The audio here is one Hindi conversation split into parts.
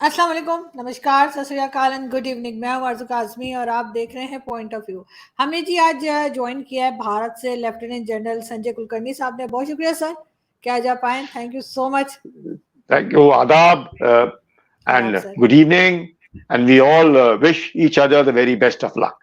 अस्सलाम वालेकुम, नमस्कार, सत श्री अकाल एंड गुड इवनिंग। मैं हूं आरजू काज़मी और आप देख रहे हैं पॉइंट ऑफ व्यू। हमने जी आज ज्वाइन किया है भारत से लेफ्टिनेंट जनरल संजय कुलकर्णी साहब ने। बहुत शुक्रिया सर कि आज आप आए, thank you so much. Thank you, Adab, and sir good evening, and we all wish each other the very best of luck.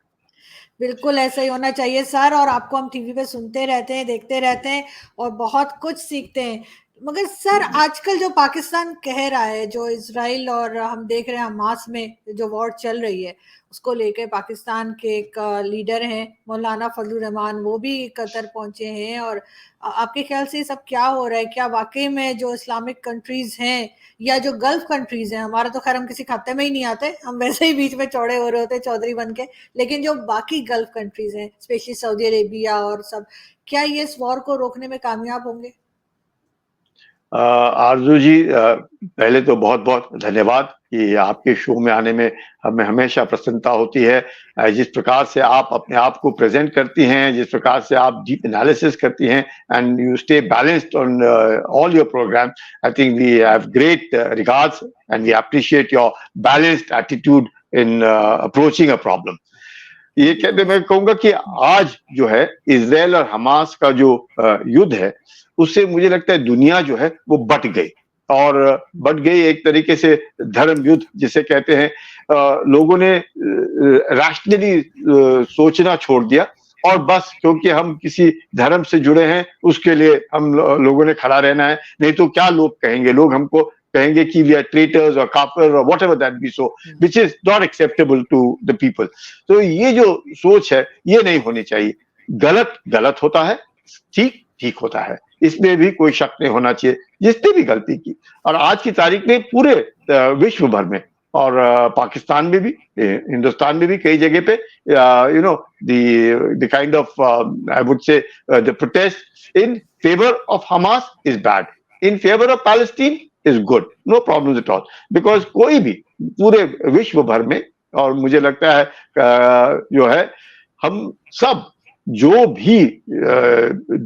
बिल्कुल ऐसा ही होना चाहिए सर, और आपको हम टीवी पे सुनते रहते हैं, देखते रहते हैं और बहुत कुछ सीखते हैं। मगर सर आजकल जो पाकिस्तान कह रहा है, जो इजराइल और हम देख रहे हैं हमास में जो वॉर चल रही है, उसको लेकर पाकिस्तान के एक लीडर हैं मौलाना फजलुर रहमान, वो भी कतर पहुंचे हैं। और आपके ख्याल से ये सब क्या हो रहा है? क्या वाकई में जो इस्लामिक कंट्रीज हैं या जो गल्फ कंट्रीज हैं, हमारा तो खैर हम किसी खाते में ही नहीं आते, हम वैसे ही बीच में चौड़े हो रहे होते चौधरी बन के, लेकिन जो बाकी गल्फ कंट्रीज हैं स्पेशली सऊदी अरेबिया और सब, क्या ये इस वॉर को रोकने में कामयाब होंगे? आरजू जी, पहले तो बहुत बहुत धन्यवाद कि आपके शो में आने में हमें हमेशा प्रसन्नता होती है। जिस प्रकार से आप अपने आप को प्रेजेंट करती हैं, जिस प्रकार से आप डीप एनालिसिस करती हैं, and you stay balanced on all your program, I think we have great regards and we appreciate your balanced attitude in approaching a problem. ये कहते मैं कहूंगा कि आज जो है इजराइल और हमास का जो युद्ध है, उससे मुझे लगता है दुनिया जो है वो बट गई, और बट गई एक तरीके से धर्म युद्ध जिसे कहते हैं। लोगों ने रैशनली सोचना छोड़ दिया, और बस क्योंकि हम किसी धर्म से जुड़े हैं उसके लिए हम लोगों ने खड़ा रहना है, नहीं तो क्या लोग कहेंगे, लोग हमको कहेंगे कि वी आर ट्रेटर्स और काफिर और whatever that be, so which is not acceptable to the people. तो ये जो सोच है ये नहीं होनी चाहिए। गलत गलत होता है, ठीक ठीक होता है, इसमें भी कोई शक नहीं होना चाहिए जिसने भी गलती की। और आज की तारीख में पूरे विश्व भर में और पाकिस्तान में भी, हिंदुस्तान में भी कई जगह पे you know the kind of I would say the protest in favour of Hamas is bad, in favour of Palestine is good, no problem at all, because कोई भी पूरे विश्व भर में, और मुझे लगता है जो है हम सब जो भी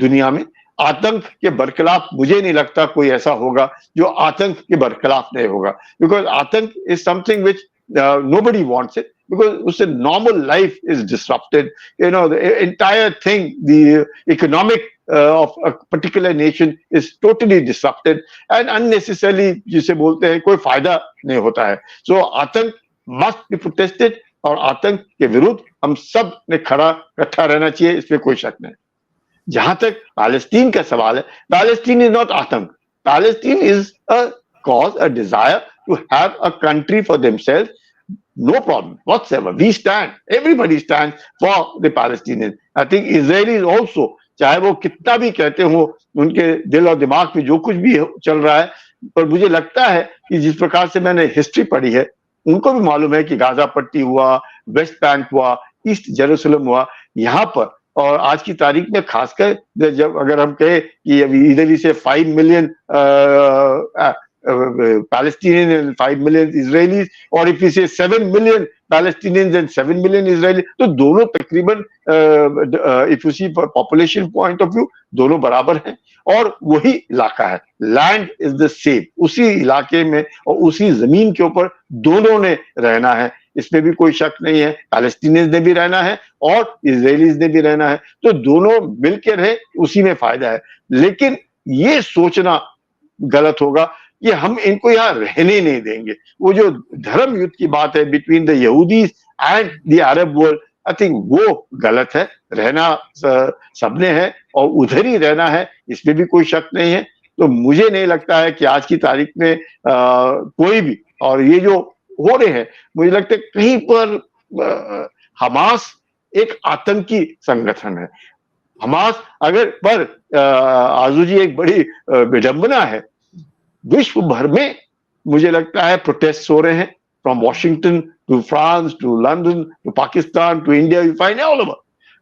दुनिया में आतंक के बरखिलाफ, मुझे नहीं लगता कोई ऐसा होगा जो आतंक के बरखिलाफ नहीं होगा, बिकॉज आतंक is something which nobody wants it, because उससे normal life is disrupted, you know, the entire thing, the economic of a particular nation is totally disrupted and unnecessarily जिसे बोलते हैं कोई फायदा नहीं होता है। So आतंक must be protested, और आतंक के विरुद्ध हम सब ने खड़ा इकट्ठा रहना चाहिए, इसमें कोई शक नहीं। जहां तक पैलेस्टीन का सवाल है, पैलेस्टीन इज नॉट आतंक, Palestine is a cause, a desire to have a country for themselves. No problem whatsoever. We stand, everybody stands for the Palestinians. I think Israelis also, चाहे वो कितना भी कहते हो, उनके दिल और दिमाग में जो कुछ भी चल रहा है, पर मुझे लगता है कि जिस प्रकार से मैंने हिस्ट्री पढ़ी है, उनको भी मालूम है कि गाजा पट्टी हुआ, वेस्ट बैंक हुआ, ईस्ट जेरूसलम हुआ, यहाँ पर और आज की तारीख में खासकर जब अगर हम कहें कि अभी इधर से 5 million Palestinians and 5 million Israelis, और if we say 7 million Palestinians and 7 million Israelis, तो दोनों तकरीबन if you see population point of view दोनों बराबर हैं, और वही इलाका है, लैंड इज द सेम, उसी इलाके में और उसी जमीन के ऊपर दोनों ने रहना है, इसमें भी कोई शक नहीं है। पैलेस्टीनियंस ने भी रहना है और इजरायलीज ने भी रहना है, तो दोनों मिलकर रहे, उसी में फायदा है। लेकिन ये सोचना गलत होगा कि हम इनको यहाँ रहने नहीं देंगे। वो जो धर्म युद्ध की बात है बिटवीन द यहूदीज and the Arab world, I think वो गलत है। रहना सबने है और उधर ही रहना है, इसमें भी कोई शक नहीं है। तो मुझे नहीं लगता है कि आज की तारीख में कोई भी, और ये जो हो रहे हैं, मुझे लगता है कहीं पर हमास एक आतंकी संगठन है। हमास अगर पर आरजू जी एक बड़ी विडंबना है, विश्व भर में मुझे लगता है प्रोटेस्ट हो रहे हैं, from Washington to France to London to Pakistan to India, you find all over.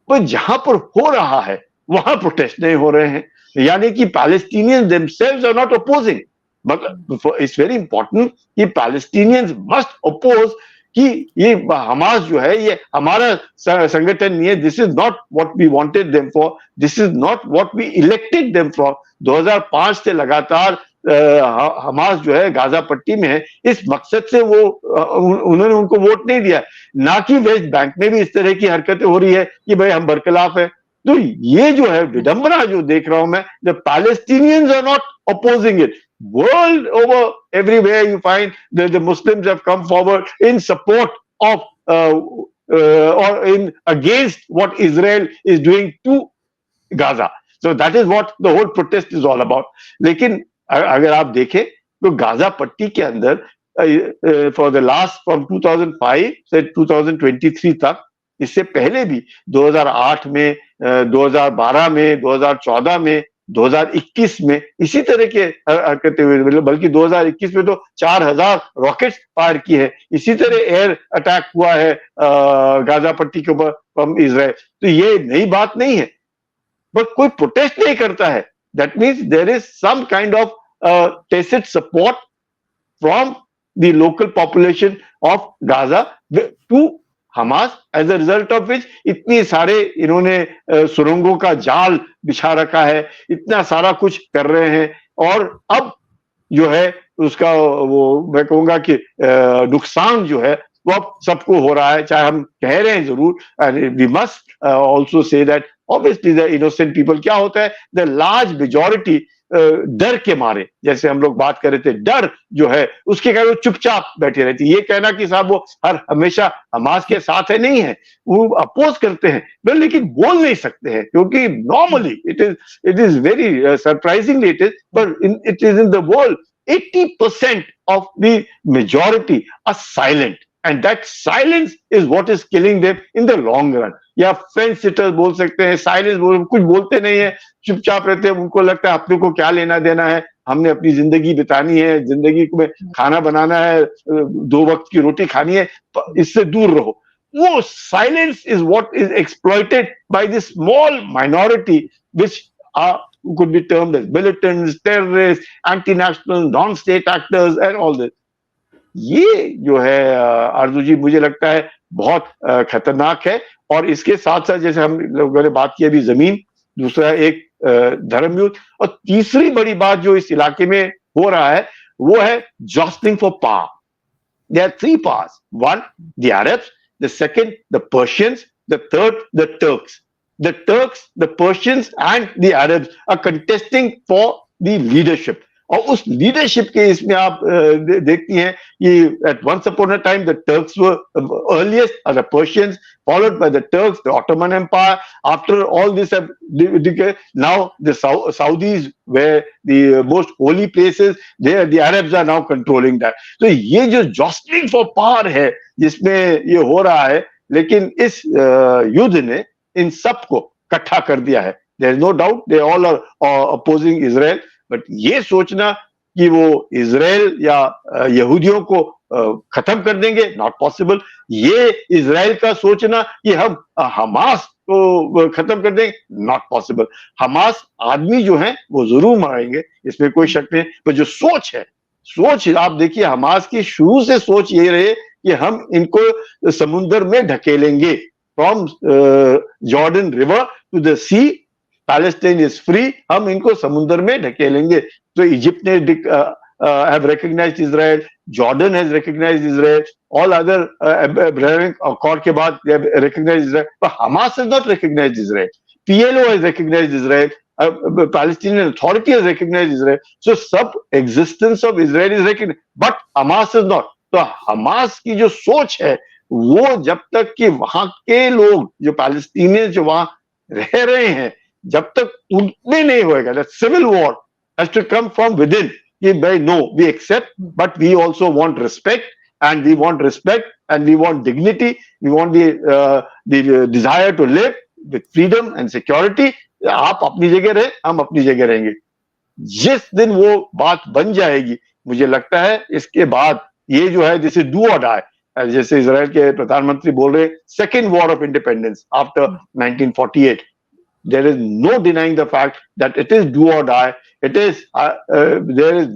पर जहां पर हो रहा है वहां प्रोटेस्ट नहीं हो रहे हैं, यानी कि Palestinians themselves are not opposing, but it's very important कि पैलेस्टीनियंस मस्ट अपोज कि ये हमास जो है ये हमारा संगठन नहीं है, this is not what we wanted them for, this is not what we elected them for. 2005 से लगातार हमास जो है गाजा पट्टी में है, इस मकसद से वो उन्होंने उनको वोट नहीं दिया, ना कि वेस्ट बैंक में भी इस तरह की हरकतें हो रही है कि भाई हम बरखिलाफ है। तो ये जो है विडंबना जो देख रहा हूं मैं, the Palestinians are not opposing it, world over everywhere you find that the Muslims have come forward in support of or in against what Israel is doing to Gaza. So that is what the whole protest is all about. लेकिन अगर आप देखें तो गाजा पट्टी के अंदर फॉर द लास्ट फ्रॉम 2005 से 2023 तक, इससे पहले भी 2008 में, 2012 में, 2014 में, 2021 में इसी तरह के हरकतें हुई, बल्कि 2021 में तो 4000 रॉकेट्स फायर की है, इसी तरह एयर अटैक हुआ है गाजा पट्टी के ऊपर फ्रॉम इजराइल। तो ये नई बात नहीं है, बट कोई प्रोटेस्ट नहीं करता है। That means there is some kind of tacit support from the local population of Gaza to Hamas, as a result of which इतनी सारे इन्होंने सुरंगों का जाल बिछा रखा है, इतना सारा कुछ कर रहे हैं, और अब जो है उसका वो मैं कहूंगा कि नुकसान जो है वो अब सबको हो रहा है, चाहे हम कह रहे हैं जरूर, we must also say that obviously the innocent people, क्या होता है द लार्ज मेजॉरिटी डर के मारे, जैसे हम लोग बात कर रहे थे, डर जो है उसके कारण वो चुपचाप बैठे रहती है। ये कहना कि साहब वो हर हमेशा हमास के साथ है, नहीं है, वो अपोज करते हैं लेकिन बोल नहीं सकते हैं, क्योंकि normally it is very surprisingly it is, but it is in the world 80% of the majority are silent, and that silence is what is killing them in the long run. या फेंस सिटर्स बोल सकते हैं, साइलेंस बोल, कुछ बोलते नहीं है, चुपचाप रहते हैं, उनको लगता है अपने को क्या लेना देना है, हमने अपनी जिंदगी बितानी है, जिंदगी में खाना बनाना है, 2 वक्त की रोटी खानी है, इससे दूर रहो। वो silence is what is exploited by this small minority which are could be termed as militants, terrorists, anti-national, non-state actors and all this. ये जो है आरजू जी मुझे लगता है बहुत खतरनाक है, और इसके साथ साथ जैसे हम लोगों ने बात की अभी जमीन, दूसरा एक धर्मयुद्ध, और तीसरी बड़ी बात जो इस इलाके में हो रहा है वो है जॉस्टलिंग for power. There are 3 powers. One, the Arabs. The second, the Persians. The third, the Turks. The Turks, the Persians and the Arabs are contesting for the leadership. और उस लीडरशिप के इसमें आप देखती हैं कि at once upon a time the Turks were earliest, the Persians, followed by the Turks, the Ottoman Empire. After all this have now the Saudis, where the most holy places, there the Arabs are now controlling that. So ये जो jostling for power है जिसमें ये हो रहा है, लेकिन इस युद्ध ने इन सबको इकट्ठा कर दिया है। There is no doubt they all are opposing Israel, but ये सोचना कि वो इजराइल या यहूदियों को खत्म कर देंगे, नॉट पॉसिबल। ये इजराइल का सोचना कि हम हमास को खत्म कर देंगे, नॉट पॉसिबल। हमास आदमी जो हैं वो जरूर मारेंगे, इसमें कोई शक नहीं, पर जो सोच है, सोच आप देखिए हमास की शुरू से सोच ये रहे कि हम इनको समुद्र में ढकेलेंगे, from Jordan river to the sea, Palestine is free, हम इनको समुद्र में ढकेलेंगे। तो इजिप्ट ने have recognized Israel, Jordan has recognized Israel, all other Abrahamic accord के बाद they have recognized Israel, but Hamas has not recognized Israel. PLO has recognized Israel, Palestinian Authority has recognized Israel, so sub existence of Israel is recognized, but Hamas is not. तो Hamas की जो सोच है वो जब तक कि वहां के लोग जो पैलेस्टीनियंस जो वहां रह रहे हैं, जब तक उनमें नहीं होएगा, that civil war has to come from within. कि भाई no, we accept, but we also want respect, and we want respect, and we want dignity, we want the desire to live with freedom and security. आप अपनी जगह रहे, हम अपनी जगह रहेंगे। जिस दिन वो बात बन जाएगी, मुझे लगता है इसके बाद ये जो है जैसे डू और डाई, जैसे इजराइल के प्रधानमंत्री बोल रहे, second war of independence after 1948, there is no denying the fact that it is do or die. It is there is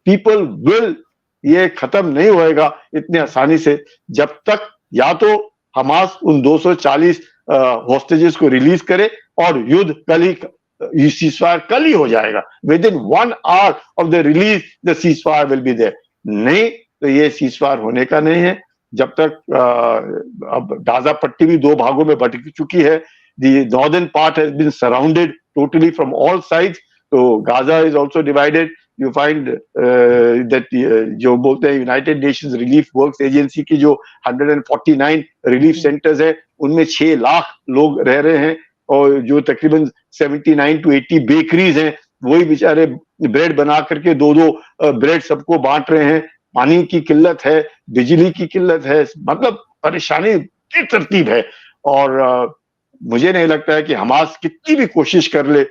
people will, ये खत्म नहीं होएगा इतने आसानी से जब तक या तो हमास उन 240 हॉस्टेजेस को रिलीज करे और युद्ध कल ही ये सीजफायर कल ही हो जाएगा, within 1 hour of the release the ceasefire will be there. नहीं, तो ये सीजफायर होने का नहीं है जब तक अब गाजा पट्टी भी 2 भागों में बट चुकी है। The northern part has been surrounded totally from all sides, तो Gaza is also divided. You find that जो बोलते हैं United Nations relief works agency की जो 149 रिलीफ सेंटर्स है, उनमें 6 लाख लोग रह रहे हैं, और जो तकरीबन 79 to 80 बेकरीज हैं, वही बेचारे ब्रेड बना करके 2-2 ब्रेड सबको बांट रहे हैं। पानी की किल्लत है, बिजली की किल्लत है, मतलब परेशानी की तरतीब है। और मुझे नहीं लगता है कि हमास कितनी भी कोशिश कर ले,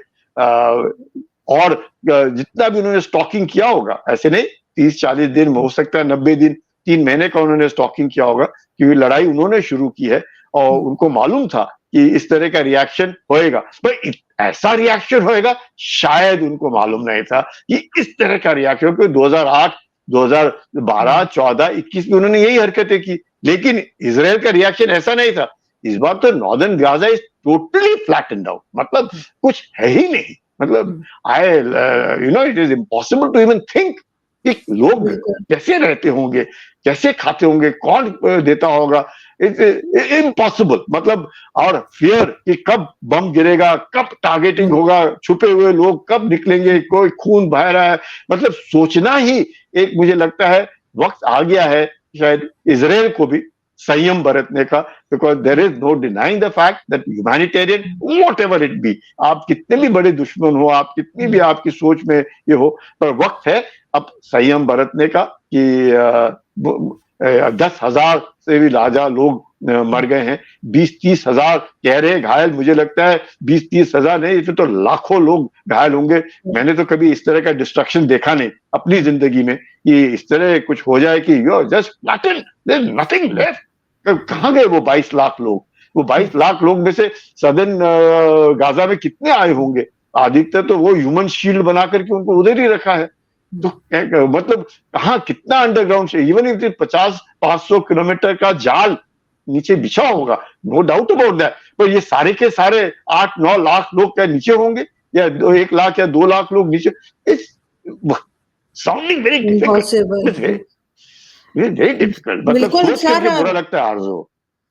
और जितना भी उन्होंने स्टॉकिंग किया होगा, ऐसे नहीं 30-40 दिन, हो सकता है 90 दिन, 3 महीने का उन्होंने स्टॉकिंग किया होगा, क्योंकि लड़ाई उन्होंने शुरू की है और उनको मालूम था कि इस तरह का रिएक्शन होएगा। पर ऐसा रिएक्शन होएगा शायद उनको मालूम नहीं था कि इस तरह का रिएक्शन, क्योंकि 2008, 2012, 14, 21 में उन्होंने यही हरकतें की, लेकिन इजराइल का रिएक्शन ऐसा नहीं था। इस बार तो northern Gaza is totally flattened out, मतलब कुछ है ही नहीं। मतलब it is impossible to even think कि लोग कैसे रहते होंगे, कैसे खाते होंगे, कौन देता होगा, इट्स इम्पॉसिबल। मतलब, और फियर कि कब बम गिरेगा, कब टारगेटिंग होगा, छुपे हुए लोग कब निकलेंगे, कोई खून बह रहा है, मतलब सोचना ही एक, मुझे लगता है वक्त आ गया है शायद इजराइल को भी संयम बरतने का, because there is no denying the fact that humanitarian whatever it be, आप कितने भी बड़े दुश्मन हो, आप कितनी भी आपकी सोच में ये हो, पर वक्त है अब संयम बरतने का कि 10,000 से भी ज्यादा लोग मर गए हैं, 20-30 हजार कह रहे हैं घायल। मुझे लगता है 20-30 हजार नहीं, इसमें तो लाखों लोग घायल होंगे। मैंने तो कभी इस तरह का डिस्ट्रक्शन देखा नहीं अपनी जिंदगी में, कि इस तरह कुछ हो जाए कि you are just flattened, there is nothing left. कहां गए वो 22 लाख लोग? वो 22 लाख लोग में से सदन गाजा में कितने आए होंगे? अधिकतर तो वो ह्यूमन शील्ड बना करके उनको उधर ही रखा है। तो मतलब कहाँ कितना अंडरग्राउंड से, इवन इफ 50-500 किलोमीटर का जाल नीचे बिछा होगा, नो डाउट अबाउट दैट, पर ये सारे के सारे 8-9 लाख लोग क्या नीचे होंगे, या 1 लाख या 2 लाख लोग नीचे? It's sounding very difficult, very difficult. मतलब सोच करके बुरा लगता है आरज़ू।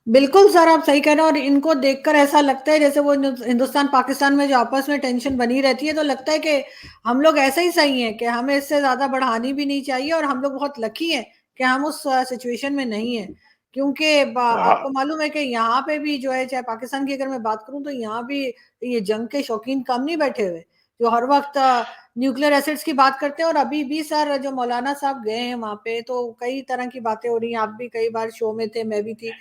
बिल्कुल सर, आप सही कह रहे हैं। और इनको देखकर ऐसा लगता है जैसे वो हिंदुस्तान पाकिस्तान में जो आपस में टेंशन बनी रहती है, तो लगता है कि हम लोग ऐसे ही सही हैं, कि हमें इससे ज्यादा बढ़ानी भी नहीं चाहिए, और हम लोग बहुत लकी हैं कि हम उस सिचुएशन में नहीं है। क्योंकि आपको मालूम है कि यहाँ पे भी जो है, चाहे पाकिस्तान की अगर मैं बात करूं, तो यहाँ भी ये जंग के शौकीन कम नहीं बैठे हुए, जो हर वक्त न्यूक्लियर एसिड्स की बात करते हैं। और अभी भी सर जो मौलाना साहब गए हैं वहां पे, तो कई तरह की बातें हो रही हैं। आप भी कई बार शो में थे, मैं भी थी।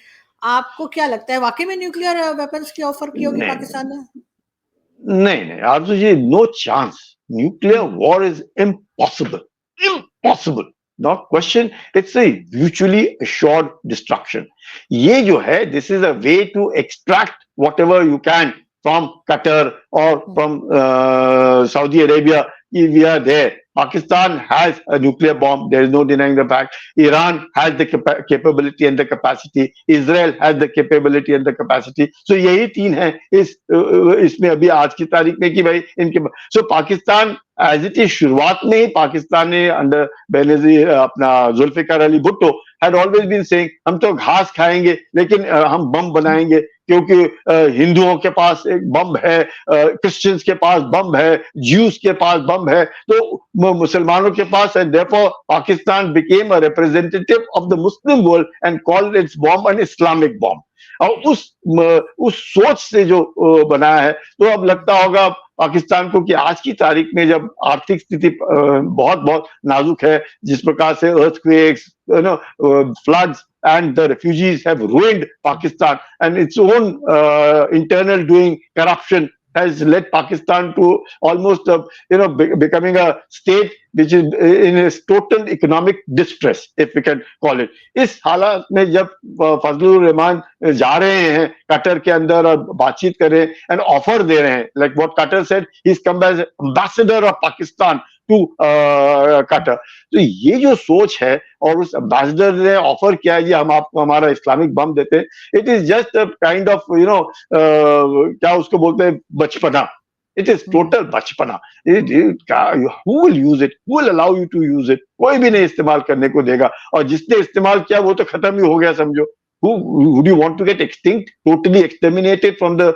आपको क्या लगता है, वाकई में न्यूक्लियर वेपन्स की ऑफर की होगी पाकिस्तान ने? नहीं, Arzoo ji, no chance. Nuclear war is impossible, impossible, not question. It's a mutually assured destruction. ये जो है, this is a way to extract what ever you can from Qatar और from Saudi Arabia. We are there. Pakistan has a nuclear bomb. There is no denying the fact. Iran has the capability and the capacity. Israel has the capability and the capacity. So यही 3 है इसमें अभी आज की तारीख में, कि भाई इनके। So Pakistan as it is, शुरुआत में ही पाकिस्तान ने अंडर बेनजीर अपना Zulfikar Ali Bhutto had always been saying, हम तो घास खाएंगे लेकिन हम बम बनाएंगे, क्योंकि हिंदुओं के पास एक बम है, क्रिश्चियंस के पास बम है, ज्यूस के पास बम है, तो मुसलमानों के पास है। Therefore, Pakistan became a representative of the Muslim world and called its bomb an Islamic bomb. और उस सोच से जो बनाया है, तो अब लगता होगा पाकिस्तान को कि आज की तारीख में जब आर्थिक स्थिति बहुत बहुत नाजुक है, जिस प्रकार से earthquakes, floods and the refugees have ruined Pakistan, and its own internal doing, corruption has led Pakistan to almost becoming a state which is in a total economic distress, if we can call it. इस हालत में जब फजलुर रहमान जा रहे हैं कतर के अंदर और बातचीत कर रहे हैं एंड ऑफर दे रहे हैं, like what Qatar said, he's come as ambassador of Pakistan to Qatar. तो ये जो सोच है, और उस एम्बेसडर ने ऑफर किया है जी हम आपको हमारा इस्लामिक बम देते हैं, it is just a kind of क्या उसको बोलते हैं, बचपना। It is total बचपना. Who will use it? Who will allow you to use it? कोई भी नहीं इस्तेमाल करने को देगा, और जिसने इस्तेमाल किया वो तो खत्म ही हो गया समझो. Would you want to get extinct, totally exterminated from the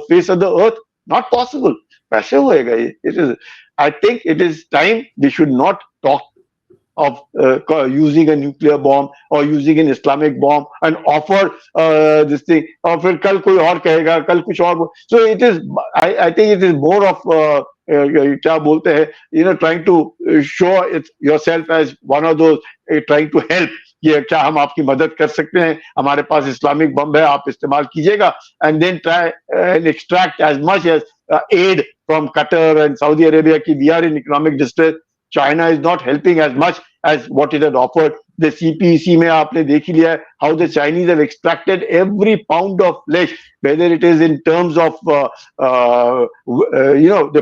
face of the earth? Not possible. कैसे होएगा ये? I think it is time we should not talk of using a nuclear bomb or using an Islamic bomb and offer this thing, और फिर कल कोई और कहेगा, कल कुछ और. So it is, I think it is more of क्या बोलते हैं, trying to show it yourself as one of those trying to help. ये क्या हम आपकी मदद कर सकते हैं, हमारे पास इस्लामिक बम है, आप इस्तेमाल कीजिएगा, and then try and extract as much as aid from Qatar and Saudi Arabia कि we are in economic distress. China is not helping as much as what it had offered. The CPEC में आपने देख ही लिया है how the Chinese have extracted every pound of flesh, whether it is in terms of the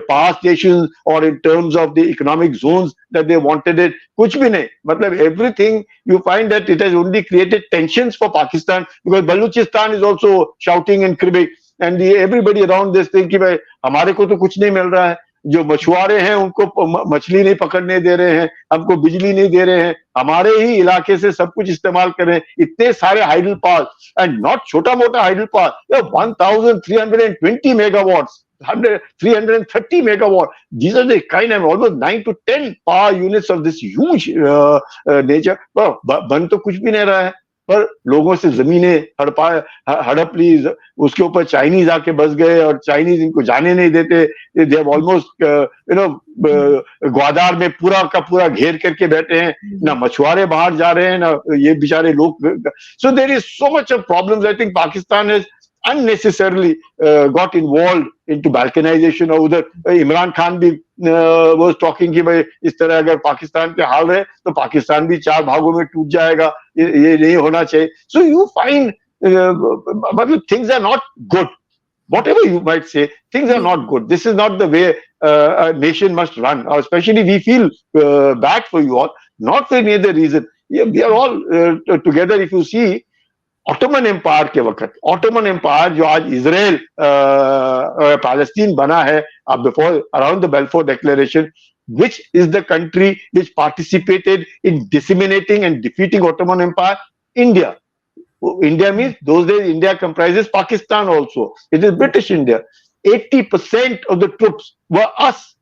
power stations or in terms of the economic zones that they wanted it. कुछ भी नहीं, मतलब everything you find that it has only created tensions for Pakistan, because Balochistan is also shouting and cribbing, and everybody around this thing कि भाई हमारे को तो कुछ नहीं मिल रहा है, जो मछुआरे हैं उनको मछली नहीं पकड़ने दे रहे हैं, हमको बिजली नहीं दे रहे हैं, हमारे ही इलाके से सब कुछ इस्तेमाल कर रहे हैं. इतने सारे हाइडल पावर, एंड नॉट छोटा मोटा hydel power, 1320 megawatts, 330 megawatt. These are the kind of almost 9 to 10 power units of this huge nature. बन तो कुछ भी नहीं रहा है, पर लोगों से जमीनें हड़प ली, उसके ऊपर चाइनीज आके बस गए, और चाइनीज इनको जाने नहीं देते. दे हैव ऑलमोस्ट ग्वादार में पूरा का पूरा घेर करके बैठे हैं, ना मछुआरे बाहर जा रहे हैं, ना ये बेचारे लोग. So there is so much of problems. I think Pakistan is unnecessarily got involved into balkanization. और उधर इमरान खान भी was talking कि भाई इस तरह अगर पाकिस्तान के हाल है तो पाकिस्तान भी 4 भागों में टूट जाएगा, ये नहीं होना चाहिए. So you find मतलब things are not good. Whatever you might say, things are not good. This is not the way a nation must run. Or especially we feel bad for you all, not for any other reason. We are all together. If you see Ottoman empire के वक्त, ऑटोमन एम्पायर जो आज इजराइल पैलेस्टीन बना है, before around the Balfour declaration, which is the country which participated in disseminating and defeating Ottoman Empire? India. India means those days India comprises Pakistan also. It is British India. 80% of the troops were us,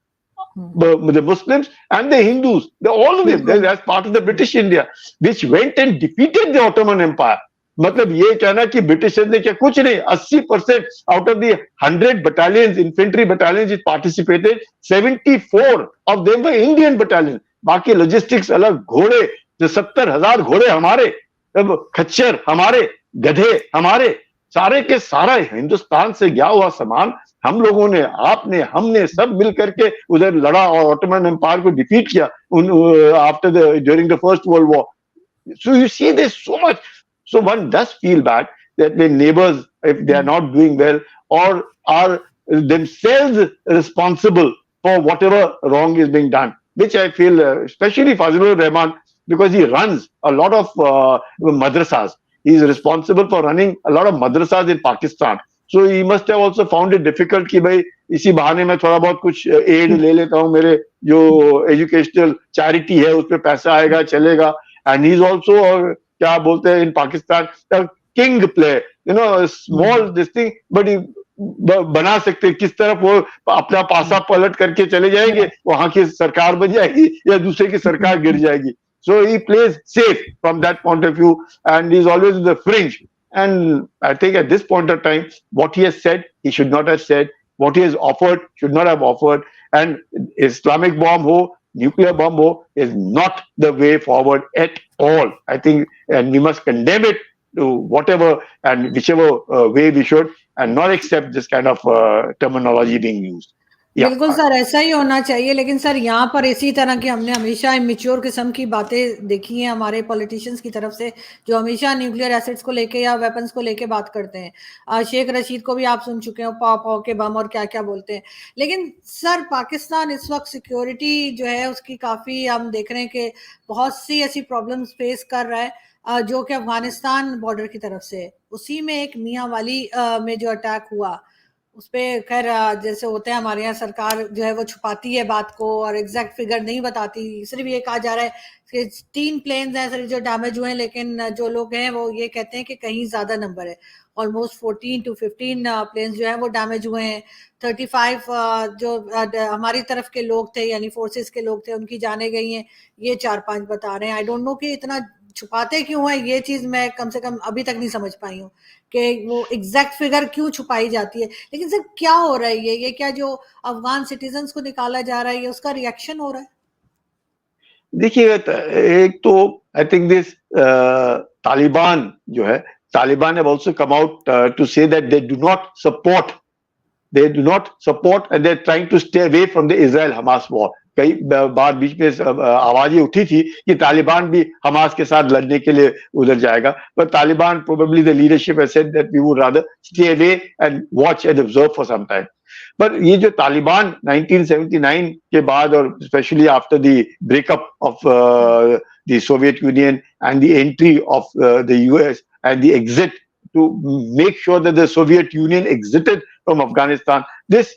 the Muslims and the Hindus. All of them, as part of the British India, which went and defeated the Ottoman Empire. मतलब ये कहना कि ब्रिटिशर्स ने क्या, कुछ नहीं. 80% out of the 100 battalions, infantry battalions which participated, 74 of them were Indian battalions. बाकी लॉजिस्टिक्स अलग, घोड़े, जो 70,000 घोड़े हमारे, खच्चर हमारे, गधे हमारे, सारे के सारा हिंदुस्तान से गया हुआ सामान हम लोगों ने, आपने, हमने सब मिल करके उधर लड़ा और ऑटोमन एम्पायर को डिफीट किया after during the first world war. So you see this so much. So one does feel bad that the neighbors, if they are not doing well or are themselves responsible for whatever wrong is being done, which I feel, especially Fazlur Rahman, because he runs a lot of madrasas. He is responsible for running a lot of madrasas in Pakistan. So he must have also found it difficult कि भाई इसी बहाने में थोड़ा बहुत कुछ एड ले लेता हूँ, मेरे जो एजुकेशनल चैरिटी है उसमें पैसा आएगा चलेगा. And he is also क्या बोलते हैं in Pakistan, king player, small this thing, but बना सकते. किस तरफ वो अपना पासा पलट करके चले जाएंगे, वहां की सरकार बन जाएगी या दूसरे की सरकार गिर जाएगी. So he plays safe from that point of view, and he's always in the fringe. And I think at this point of time, what he has said, he should not have said. What he has offered, should not have offered. And Islamic bomb ho, nuclear bomb ho, is not the way forward at all. I think, and we must condemn it to whatever and whichever way we should, and not accept this kind of terminology being used. बिल्कुल सर, ऐसा ही होना चाहिए. लेकिन सर यहाँ पर इसी तरह की हमने हमेशा इमेच्योर किस्म की बातें देखी हैं हमारे पॉलिटिशियंस की तरफ से, जो हमेशा न्यूक्लियर एसिड्स को लेके या वेपन्स को लेके बात करते हैं. शेख रशीद को भी आप सुन चुके हो, पाव के बम और क्या क्या बोलते हैं. लेकिन सर पाकिस्तान इस वक्त सिक्योरिटी जो है उसकी काफ़ी हम देख रहे हैं कि बहुत सी ऐसी प्रॉब्लम्स फेस कर रहा है, जो कि अफगानिस्तान बॉर्डर की तरफ से. उसी में एक मियाँ वाली में जो अटैक हुआ, उसपे खैर जैसे होते हैं हमारे यहाँ, सरकार जो है वो छुपाती है बात को और एग्जैक्ट फिगर नहीं बताती। सिर्फ ये कहा जा रहा है कि 3 प्लेन्स हैं सिर्फ जो डैमेज हुए हैं, लेकिन जो लोग हैं वो ये कहते हैं कि कहीं ज्यादा नंबर है। ऑलमोस्ट 14 to 15 प्लेन्स जो हैं वो डैमेज हुए हैं। 35 जो हमारी तरफ के लोग थे, यानी फोर्सेस के लोग थे, उनकी जाने गई हैं, ये 4-5 बता रहे हैं। आई डोंट नो कि इतना छुपाते क्यों है, ये चीज मैं कम से कम अभी तक नहीं समझ पाई हूँ कि वो एग्जैक्ट फिगर क्यों छुपाई जाती है। लेकिन सर क्या हो रहा है, ये क्या जो अफगान सिटीजन्स को निकाला जा रहा है, ये उसका रिएक्शन हो रहा है? देखिए, एक तो आई थिंक दिस तालिबान जो है, Taliban have also come out to say that they do not support, and they're trying to stay away from the Israel-Hamas war. कई बार बीच में आवाजें उठी थी कि तालिबान भी हमास के साथ लड़ने के लिए उधर जाएगा, पर Taliban, probably the leadership has said that we would rather stay away and watch and observe for some time. पर ये जो तालिबान 1979 के बाद और specially after the breakup of the Soviet union and the entry of the US and the exit to make sure that the Soviet Union exited from Afghanistan, this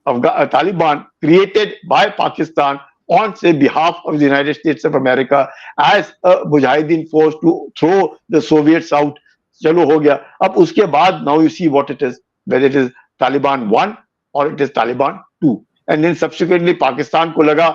Taliban created by Pakistan on say behalf of the United States of America as a Mujahideen force to throw the Soviets out. चलो हो गया। अब उसके बाद now you see what it is, whether it is Taliban 1 or it is Taliban 2, and then subsequently Pakistan को लगा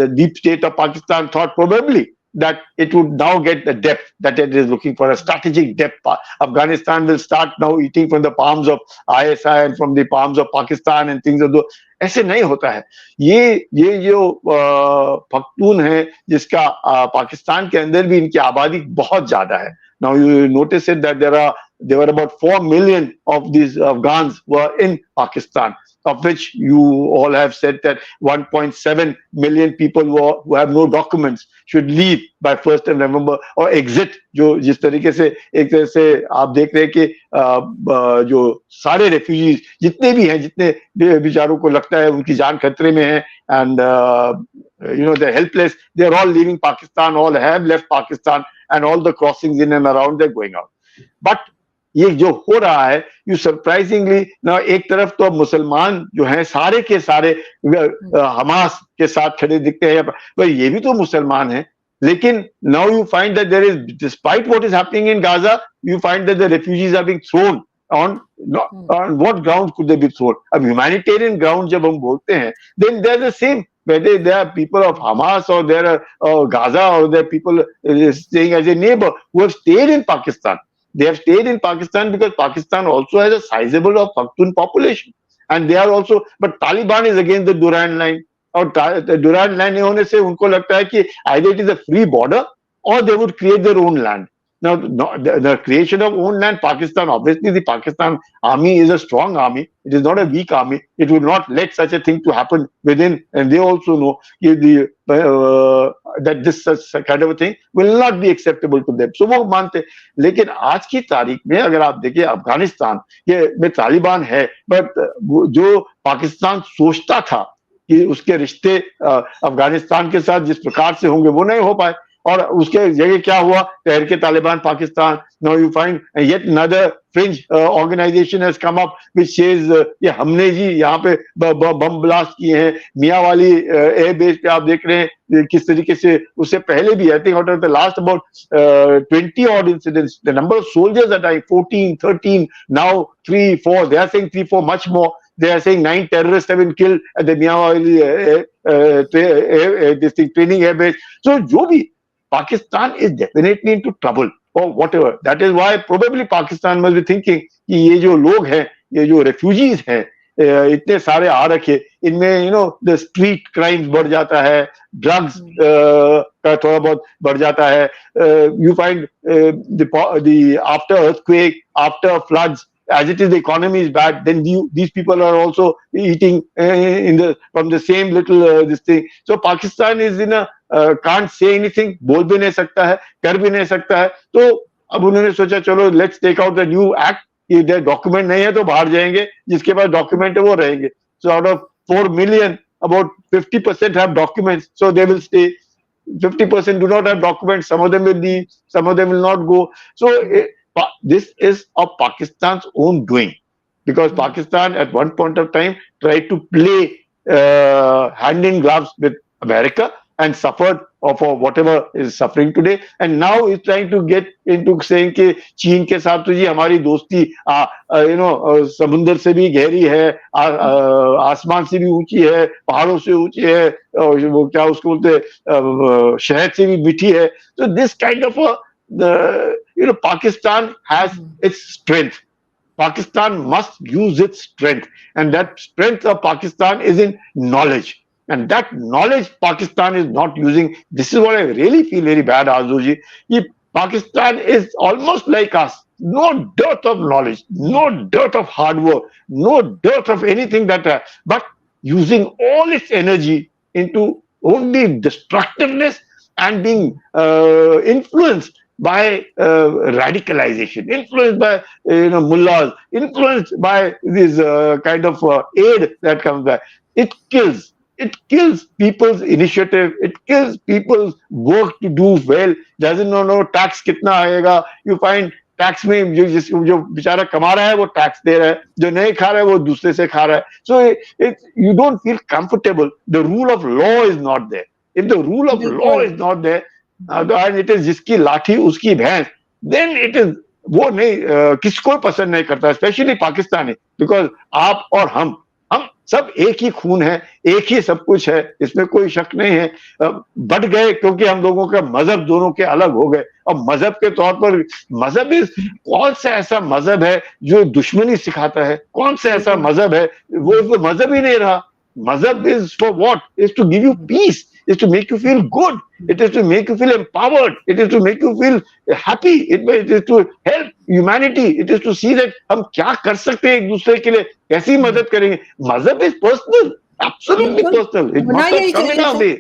the deep state of Pakistan thought probably that it would now get the depth that it is looking for, a strategic depth. Afghanistan will start now eating from the palms of ISI and from the palms of Pakistan and things of those. ऐसे नहीं होता है। ये जो पख्तून है, जिसका पाकिस्तान के अंदर भी इनकी आबादी बहुत ज्यादा है। Now you notice it that there were about 4 million of these Afghans were in Pakistan, of which you all have said that 1.7 million people who have no documents should leave by 1st of November or exit। जो जिस तरीके से एक तरह से आप देख रहे हैं कि जो सारे रेफ्यूजीज जितने भी हैं, जितने बेचारों को लगता है उनकी जान खतरे में है, and they're helpless, they're all leaving Pakistan, all have left Pakistan, and all the crossings in and around they're going out. But ये जो हो रहा है, यू सरप्राइजिंगली ना, एक तरफ तो मुसलमान जो हैं सारे के सारे हमास के साथ खड़े दिखते हैं, पर ये भी तो मुसलमान हैं। लेकिन now you find that there is, despite what is happening in Gaza, you find that the refugees are being thrown on what ground could they be thrown? अब humanitarian ground जब हम बोलते हैं, then they're the same, whether they are people of Hamas or they're Gaza or they're people staying as a neighbor who have stayed in Pakistan. They have stayed in Pakistan because Pakistan also has a sizable of Pakhtun population, and they are also, but Taliban is against the Durand line, और Durand line नहीं होने से उनको लगता है कि either it is a free border or they would create their own land. Now, the creation of own land, Pakistan, obviously the Pakistan army is a strong army. It is not a weak army. It would not let such a thing to happen within, and they also know that this such kind of a thing will not be acceptable to them. So वो मानते। लेकिन आज की तारीख में अगर आप देखिए, अफगानिस्तान ये में तालिबान है, बट जो पाकिस्तान सोचता था कि उसके रिश्ते अफगानिस्तान के साथ जिस प्रकार से होंगे वो नहीं हो पाए, और उसके जगह क्या हुआ, Tehreek Taliban Pakistan. Now you find yet another fringe organisation has come up which says ये हमने जी यहाँ पे बम ब्लास्ट किए हैं। मियाँ वाली एयर बेस पे आप देख रहे हैं किस तरीके से, उससे पहले भी I think out of the last about 20 odd incidents, the number of soldiers that died 14, 13, now 3, 4, they are saying 3, 4 much more. They are saying 9 terrorists have been killed at the Miyawali this thing training air base. So जो भी, Pakistan is definitely into trouble or whatever. That is why probably Pakistan must be thinking कि ये जो लोग हैं, ये जो refugees हैं, इतने सारे आ रखे, इनमें the street crimes बढ़ जाता है, drugs का थोड़ा बहुत बढ़ जाता है. You find the after earthquake, after floods, as it is the economy is bad, then these people are also eating from the same little this thing. So Pakistan is in a can't say anything, बोल भी नहीं सकता है, कर भी नहीं सकता है. तो अब उन्होंने सोचा चलो let's take out the new act, कि डॉक्यूमेंट नहीं है तो बाहर जाएंगे, जिसके पास डॉक्यूमेंट है वो रहेंगे. So out of 4 million, about 50% have documents, so they will stay. 50% do not have documents, some of them will leave, some of them will not go. So this is of Pakistan's own doing. because Pakistan at one point of time tried to play hand in gloves with America and suffered for whatever is suffering today, and now is trying to get into saying कि चीन के साथ तो जी हमारी दोस्ती समुंदर से भी गहरी है, आसमान से भी ऊंची है, पहाड़ों से ऊंची है, वो क्या उसको बोलते हैं शहद से भी मीठी है. So this kind of Pakistan has its strength. Pakistan must use its strength, and that strength of Pakistan is in knowledge. And that knowledge Pakistan is not using. This is what I really feel very bad, Arzoo ji. Pakistan is almost like us. No dearth of knowledge, no dearth of hard work, no dearth of anything but using all its energy into only destructiveness and being influenced by radicalization, influenced by mullahs, influenced by this kind of aid that comes back. It kills people's initiative. It kills people's work to do well. Doesn't know tax कितना आएगा. You find टैक्स में जो बेचारा कमा रहा है वो टैक्स दे रहा है, जो नहीं खा रहा है वो दूसरे से खा रहा है. So you don't feel comfortable. The rule of law is not there. If the rule of law is not there, and it is जिसकी लाठी उसकी भैंस, then it is वो नहीं किसको पसंद नहीं करता, स्पेशली पाकिस्तानी, बिकॉज आप और हम सब एक ही खून है, एक ही सब कुछ है, इसमें कोई शक नहीं है. बढ़ गए क्योंकि हम लोगों का मजहब दोनों के अलग हो गए. और मजहब के तौर पर मजहब कौन सा ऐसा मजहब है जो दुश्मनी सिखाता है? कौन सा ऐसा मजहब है? वो मजहब ही नहीं रहा. मजहब is for what? Is to give you peace, is to make you feel good, it is to make you feel empowered, it is to make you feel happy, it is to help humanity, it is to see that हम क्या कर सकते हैं एक दूसरे के लिए, कैसी मदद करेंगे. मजहब is personal, absolutely personal, it must not come in a way.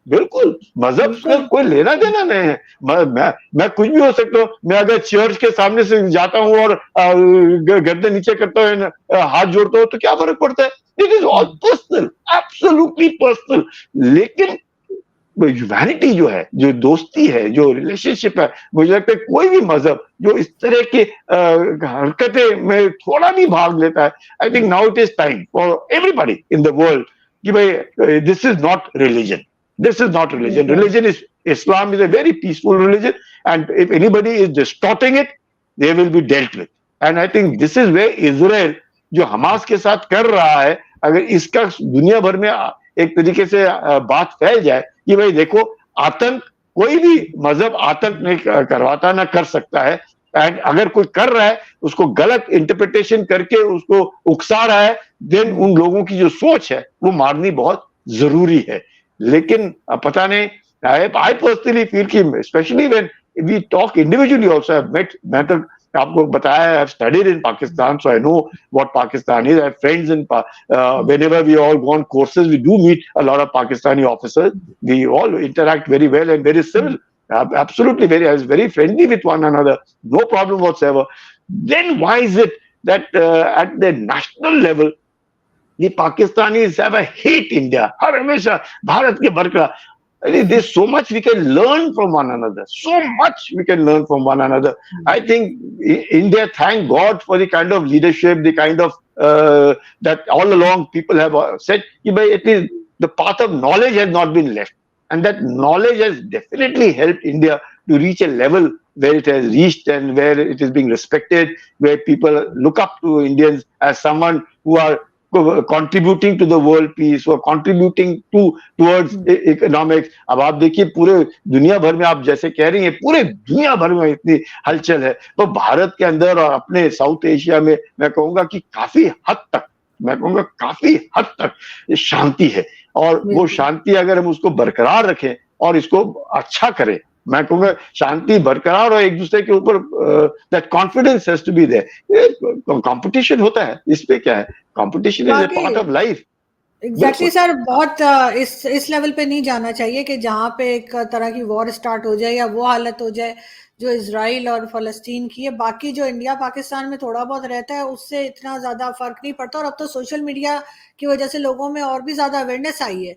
बिल्कुल, मजहब से कोई लेना देना नहीं है. मैं कुछ भी हो सकता हूँ. मैं अगर चर्च के सामने से जाता हूँ और गर्दन नीचे करता हूँ, हाथ जोड़ता हूँ, तो क्या फर्क पड़ता है? It is all personal, absolutely personal. लेकिन ह्यूमैनिटी जो है, जो दोस्ती है, जो रिलेशनशिप है, मुझे लगता है कोई भी मजहब जो इस तरह की हरकतें में थोड़ा भी भाग लेता है, I think now it is time for everybody in the world कि भाई this is not religion. This is not religion. Religion is, Islam is a very peaceful religion, and if anybody is distorting it, they will be dealt with. And I think this is where Israel, जो हमास के साथ कर रहा है, अगर इसका दुनिया भर में एक तरीके से बात फैल जाए कि भाई देखो, आतंक कोई भी मजहब आतंक नहीं करवाता, ना कर सकता है. एंड अगर कोई कर रहा है, उसको गलत इंटरप्रिटेशन करके उसको उकसा रहा है, देन उन लोगों की जो सोच है वो मारनी बहुत जरूरी है. लेकिन पता नहीं, I personally feel कि especially when we talk individually also, I've met, मैं तो आपको बताया, I've studied in Pakistan, so I know what Pakistan is. I have friends in whenever we all go on courses, we do meet a lot of Pakistani officers. We all interact very well and very civil. Absolutely very friendly with one another, no problem whatsoever. Then why is it that at the national level the Pakistanis have a hate India? हर हमेशा भारत के बरकरार. There's so much we can learn from one another. So much we can learn from one another. I think India, thank God for the kind of leadership, the kind of that all along people have said, at least the path of knowledge has not been left. And that knowledge has definitely helped India to reach a level where it has reached and where it is being respected, where people look up to Indians as someone who are contributing to the world peace, or contributing towards economics. अब आप देखिए पूरे दुनिया भर में, आप जैसे कह रही हैं, पूरे दुनिया भर में इतनी हलचल है, तो भारत के अंदर और अपने साउथ एशिया में मैं कहूंगा कि काफी हद तक शांति है. और वो शांति अगर हम उसको बरकरार रखें और इसको अच्छा करें, मैं कहूंगा शांति बरकरार और एक दूसरे के ऊपर that confidence has to be there. Competition होता है, इस पे क्या है, competition is a part of life. Exactly sir, बहुत इस लेवल पे नहीं जाना चाहिए कि जहाँ पे एक तरह की वॉर स्टार्ट हो जाए या वो हालत हो जाए जो इजराइल और फलस्तीन की है. बाकी जो इंडिया पाकिस्तान में थोड़ा बहुत रहता है उससे इतना ज्यादा फर्क नहीं पड़ता. और अब तो सोशल मीडिया की वजह से लोगों में और भी ज्यादा अवेयरनेस आई है.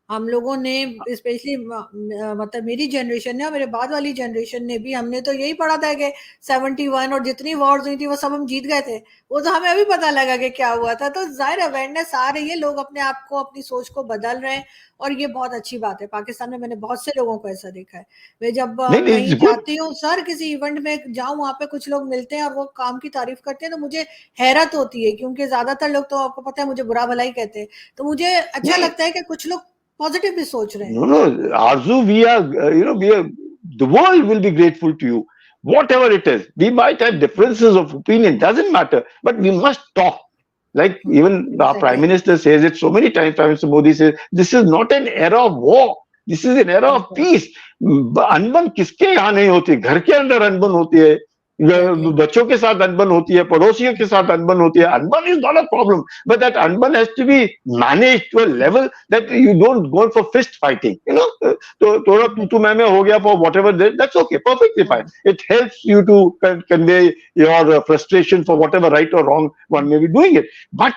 हम लोगों ने स्पेशली मतलब मेरी जनरेशन ने और मेरे बाद वाली जनरेशन ने भी, हमने तो यही पढ़ा था कि 71 और जितनी वॉर्स हुई थी वो सब हम जीत गए थे, वो तो हमें अभी पता लगा कि क्या हुआ था। तो जाहिर अवेयरनेस आ रही है, लोग अपने आप को, अपनी सोच को बदल रहे हैं, और ये बहुत अच्छी बात है। पाकिस्तान में मैंने बहुत से लोगों को ऐसा देखा है। मैं जब नहीं, इट्स कहीं गुड। जाती हूँ सर, किसी इवेंट में जाऊँ, वहां पे कुछ लोग मिलते हैं और वो काम की तारीफ करते हैं, तो मुझे हैरत होती है, क्योंकि ज्यादातर लोग तो आपको पता है मुझे बुरा भला ही कहते हैं। तो मुझे अच्छा नहीं, लगता है कि कुछ लोग पॉजिटिव भी सोच रहे हैं। no, no, Arzu, we are, we are, the world will be grateful to you. Whatever it is, we might have differences of opinion, doesn't matter, but we must talk. Like even our Prime exactly. Minister says it so many times, Prime Minister Modi says, this is not an era of war. This is an era of बिल्कुल। peace. अनबन किसके यहाँ नहीं होती, घर के अंदर अनबन होती है, एग्जैक्टली। बच्चों के साथ अनबन होती है, पड़ोसियों के साथ अनबन होती है. अनबन is not a problem, but that अनबन has to be managed to a level that you don't go for fist fighting. तो थोड़ा तू मैं हो गया for whatever, that's okay, perfectly fine. It helps you to convey your frustration for whatever right or wrong one may be doing it. But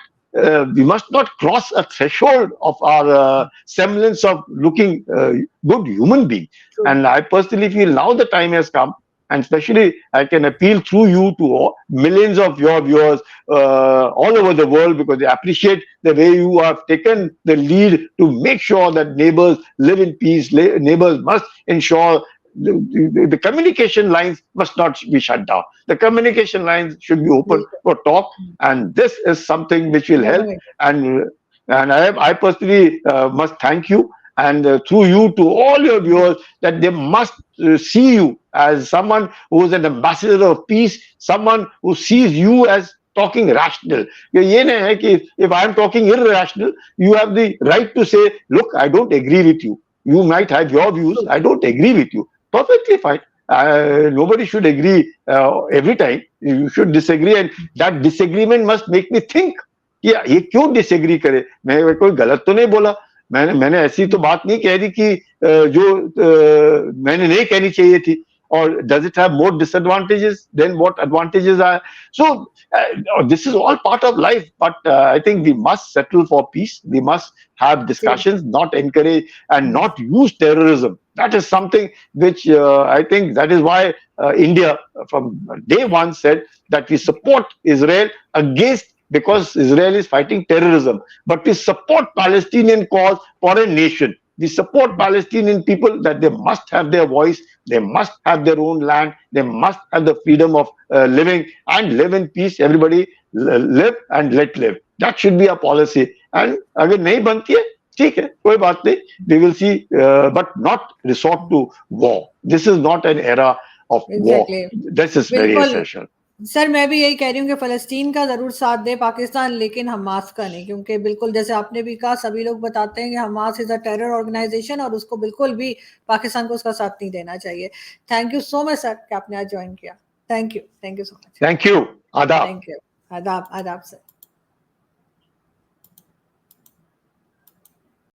we must not cross a threshold of our semblance of looking good human being. And I personally feel now the time has come, and especially I can appeal through you to millions of your viewers all over the world, because they appreciate the way you have taken the lead to make sure that neighbors live in peace. Neighbors must ensure the communication lines must not be shut down. The communication lines should be open for talk, and this is something which will help. And I personally must thank you, and through you to all your viewers, that they must see you as someone who is an ambassador of peace, someone who sees you as talking rational. ये नहीं है कि if I am talking irrational, you have the right to say, look, I don't agree with you. You might have your views, I don't agree with you. Perfectly fine. Nobody should agree every time. You should disagree, and that disagreement must make me think कि ये क्यों डिसएग्री करे. मैं कोई गलत तो नहीं बोला, मैंने ऐसी तो बात नहीं कह दी कि जो मैंने नहीं कहनी चाहिए थी. Or does it have more disadvantages than what advantages are? So this is all part of life, but I think we must settle for peace. We must have discussions, not encourage and not use terrorism. That is something which I think that is why India from day one said that we support Israel against, because Israel is fighting terrorism, but we support Palestinian cause for a nation. We support Palestinian people that they must have their voice, they must have their own land, they must have the freedom of living and live in peace. Everybody live and let live. That should be a policy. And अगर नहीं बनती है, ठीक है, कोई बात नहीं. We will see, but not resort to war. This is not an era of war. This is very essential. Sir मैं भी यही कह रही हूँ कि फलस्तीन का जरूर साथ दे पाकिस्तान, लेकिन हमास का नहीं, क्योंकि बिल्कुल जैसे आपने भी कहा, सभी लोग बताते हैं कि Hamas is a terror organization, और उसको बिल्कुल भी पाकिस्तान को उसका साथ नहीं देना चाहिए. Thank you so much sir कि आपने आज ज्वाइन किया. Thank you so much. Thank you. आदाब. Thank you. आदाब. आदाब सर.